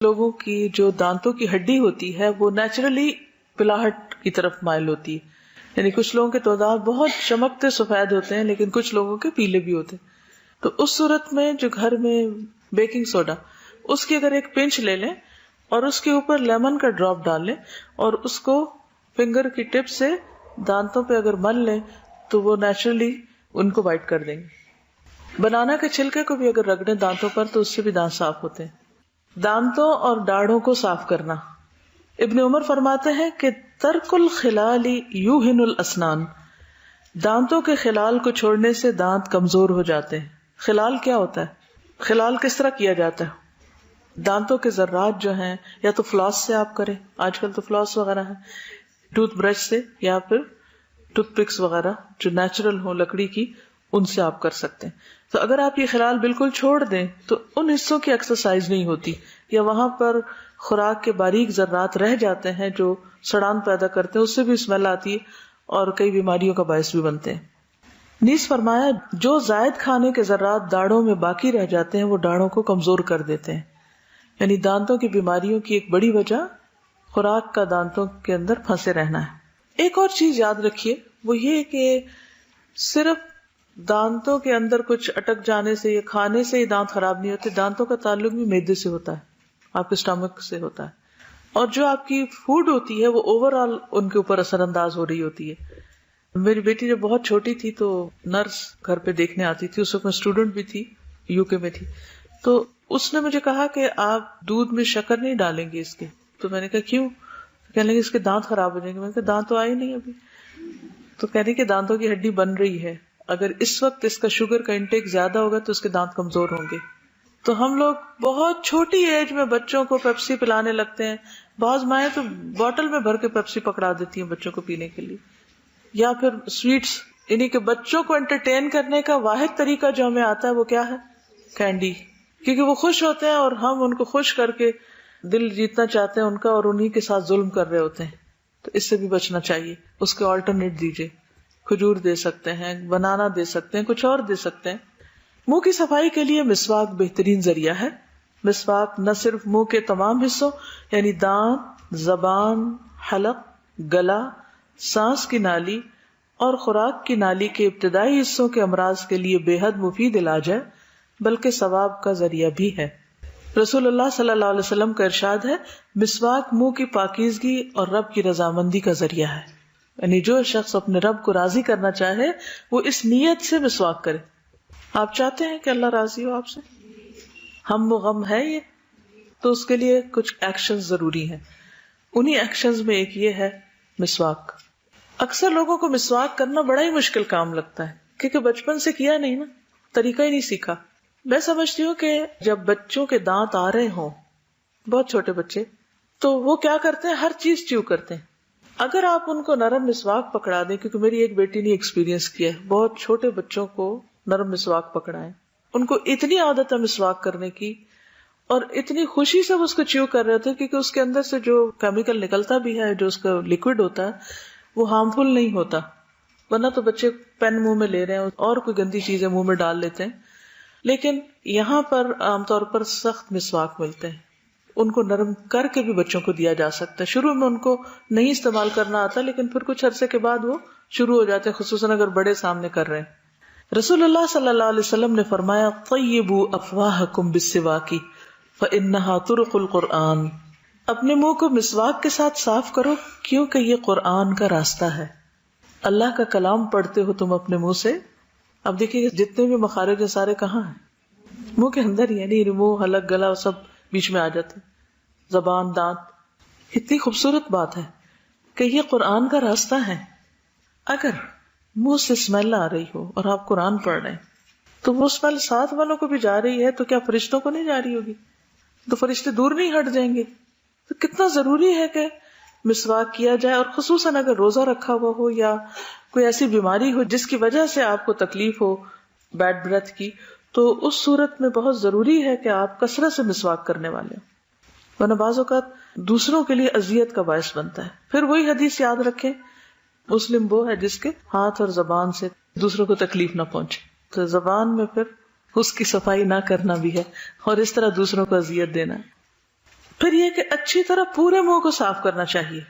لوگوں کی جو دانتوں کی ہڈی ہوتی ہے وہ نیچرلی پلاہٹ کی طرف مائل ہوتی ہے. یعنی کچھ لوگوں کے دانت بہت چمکتے سفید ہوتے ہیں لیکن کچھ لوگوں کے پیلے بھی ہوتے ہیں. تو اس صورت میں جو گھر میں بیکنگ سوڈا، اس کی اگر ایک پنچ لے لیں اور اس کے اوپر لیمن کا ڈراپ ڈال لیں اور اس کو فنگر کی ٹپ سے دانتوں پہ اگر مل لیں تو وہ نیچرلی ان کو وائٹ کر دیں گے. بنانا کے چھلکے کو بھی اگر رگڑ دیں دانتوں پر تو اس سے بھی دانت صاف ہوتے ہیں. دانتوں اور داڑھوں کو صاف کرنا. ابن عمر فرماتے ہیں کہ ترک الخلال یوہن الاسنان، دانتوں کے خلال کو چھوڑنے سے دانت کمزور ہو جاتے ہیں. خلال کیا ہوتا ہے؟ خلال کس طرح کیا جاتا ہے؟ دانتوں کے ذرات جو ہیں یا تو فلاس سے آپ کریں، آج کل تو فلاس وغیرہ ہے، ٹوتھ برش سے، یا پھر ٹوتھ پکس وغیرہ جو نیچرل ہو لکڑی کی، ان سے آپ کر سکتے ہیں. تو اگر آپ یہ خلال بالکل چھوڑ دیں تو ان حصوں کی ایکسرسائز نہیں ہوتی یا وہاں پر خوراک کے باریک ذرات رہ جاتے ہیں جو سڑان پیدا کرتے ہیں، اس سے بھی اسمیل آتی ہے اور کئی بیماریوں کا باعث بھی بنتے ہیں. نیز فرمایا جو زائد کھانے کے ذرات داڑھوں میں باقی رہ جاتے ہیں وہ داڑھوں کو کمزور کر دیتے ہیں. یعنی دانتوں کی بیماریوں کی ایک بڑی وجہ خوراک کا دانتوں کے اندر پھنسے رہنا ہے. ایک اور چیز یاد رکھیے، وہ یہ کہ صرف دانتوں کے اندر کچھ اٹک جانے سے یا کھانے سے ہی دانت خراب نہیں ہوتے. دانتوں کا تعلق بھی معدے سے ہوتا ہے، آپ کے اسٹمک سے ہوتا ہے، اور جو آپ کی فوڈ ہوتی ہے وہ اوور آل ان کے اوپر اثر انداز ہو رہی ہوتی ہے. میری بیٹی جب بہت چھوٹی تھی تو نرس گھر پہ دیکھنے آتی تھی، اس وقت میں اسٹوڈنٹ بھی تھی، یو کے میں تھی. تو اس نے مجھے کہا کہ آپ دودھ میں شکر نہیں ڈالیں گے اس کے. تو میں نے کہا کیوں؟ کہنے لگے اس کے دانت خراب ہو جائیں گے. میں نے کہا دانت تو آئے نہیں ابھی. تو کہہ رہی کہ دانتوں کی ہڈی بن رہی ہے، اگر اس وقت اس کا شوگر کا انٹیک زیادہ ہوگا تو اس کے دانت کمزور ہوں گے. تو ہم لوگ بہت چھوٹی ایج میں بچوں کو پیپسی پلانے لگتے ہیں. بعض مائیں تو بوٹل میں بھر کے پیپسی پکڑا دیتی ہیں بچوں کو پینے کے لیے. یا پھر سویٹس، یعنی کہ بچوں کو انٹرٹین کرنے کا واحد طریقہ جو ہمیں آتا ہے وہ کیا ہے؟ کینڈی. کیونکہ وہ خوش ہوتے ہیں اور ہم ان کو خوش کر کے دل جیتنا چاہتے ہیں ان کا اور انہی کے ساتھ ظلم کر رہے ہوتے ہیں. تو اس سے بھی بچنا چاہیے. اس کے آلٹرنیٹ دیجیے، کھجور دے سکتے ہیں، بنانا دے سکتے ہیں، کچھ اور دے سکتے ہیں. منہ کی صفائی کے لیے مسواک بہترین ذریعہ ہے. مسواک نہ صرف منہ کے تمام حصوں یعنی دانت، زبان، حلق، گلا، سانس کی نالی اور خوراک کی نالی کے ابتدائی حصوں کے امراض کے لیے بے حد مفید علاج ہے بلکہ ثواب کا ذریعہ بھی ہے. رسول اللہ صلی اللہ علیہ وسلم کا ارشاد ہے، مسواک منہ کی پاکیزگی اور رب کی رضامندی کا ذریعہ ہے. یعنی جو شخص اپنے رب کو راضی کرنا چاہے وہ اس نیت سے مسواک کرے. آپ چاہتے ہیں کہ اللہ راضی ہو آپ سے؟ ہم و غم ہے یہ، تو اس کے لیے کچھ ایکشن ضروری ہیں. انہی ایکشنز میں ایک یہ ہے مسواک. اکثر لوگوں کو مسواک کرنا بڑا ہی مشکل کام لگتا ہے کیونکہ بچپن سے کیا نہیں نا، طریقہ ہی نہیں سیکھا. میں سمجھتی ہوں کہ جب بچوں کے دانت آ رہے ہوں، بہت چھوٹے بچے، تو وہ کیا کرتے ہیں؟ ہر چیز چیو کرتے ہیں. اگر آپ ان کو نرم مسواک پکڑا دیں، کیونکہ میری ایک بیٹی نے ایکسپیرینس کیا ہے، بہت چھوٹے بچوں کو نرم مسواک پکڑائیں، ان کو اتنی عادت ہے مسواک کرنے کی اور اتنی خوشی سے وہ اس کو چیو کر رہے تھے کیونکہ اس کے اندر سے جو کیمیکل نکلتا بھی ہے، جو اس کا لکوڈ ہوتا ہے، وہ ہارمفل نہیں ہوتا. ورنہ تو بچے پین منہ میں لے رہے ہیں اور کوئی گندی چیزیں منہ میں ڈال لیتے ہیں. لیکن یہاں پر عام طور پر سخت مسواک ملتے ہیں، ان کو نرم کر کے بھی بچوں کو دیا جا سکتا ہے. شروع میں ان کو نہیں استعمال کرنا آتا لیکن پھر کچھ عرصے کے بعد وہ شروع ہو جاتے ہیں، خصوصاً اگر بڑے سامنے کر رہے ہیں. رسول اللہ صلی اللہ علیہ وسلم نے فرمایا، طیبوا افواہکم بالسواک فانہا طرق القرآن. اپنے منہ کو مسواک کے ساتھ صاف کرو کیونکہ یہ قرآن کا راستہ ہے. اللہ کا کلام پڑھتے ہو تم اپنے منہ سے. اب دیکھیے جتنے بھی مخارج سارے کہاں ہیں؟ منہ کے اندر ہی. یعنی منہ، حلق، گلا سب بیچ میں آ جاتے، زبان، دانت. اتنی خوبصورت بات ہے کہ یہ قرآن کا راستہ ہے. اگر منہ سے اسمیل آ رہی ہو اور آپ قرآن پڑھ رہے ہیں تو وہ اسمیل ساتھ والوں کو بھی جا رہی ہے، تو کیا فرشتوں کو نہیں جا رہی ہوگی؟ تو فرشتے دور نہیں ہٹ جائیں گے؟ تو کتنا ضروری ہے کہ مسواک کیا جائے. اور خصوصاً اگر روزہ رکھا ہوا ہو یا کوئی ایسی بیماری ہو جس کی وجہ سے آپ کو تکلیف ہو بیڈ بریتھ کی، تو اس صورت میں بہت ضروری ہے کہ آپ کثرت سے مسواک کرنے والے ہوں، ورنہ بعض اوقات دوسروں کے لیے اذیت کا باعث بنتا ہے. پھر وہی حدیث یاد رکھیں، مسلم وہ ہے جس کے ہاتھ اور زبان سے دوسروں کو تکلیف نہ پہنچے. تو زبان میں پھر اس کی صفائی نہ کرنا بھی ہے اور اس طرح دوسروں کو اذیت دینا ہے. پھر یہ کہ اچھی طرح پورے منہ کو صاف کرنا چاہیے،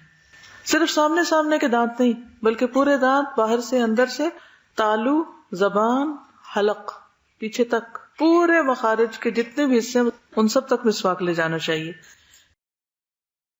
صرف سامنے کے دانت نہیں بلکہ پورے دانت، باہر سے اندر سے، تالو، زبان، حلق، پیچھے تک، پورے مخارج کے جتنے بھی حصے ہیں ان سب تک مسواک لے جانا چاہیے.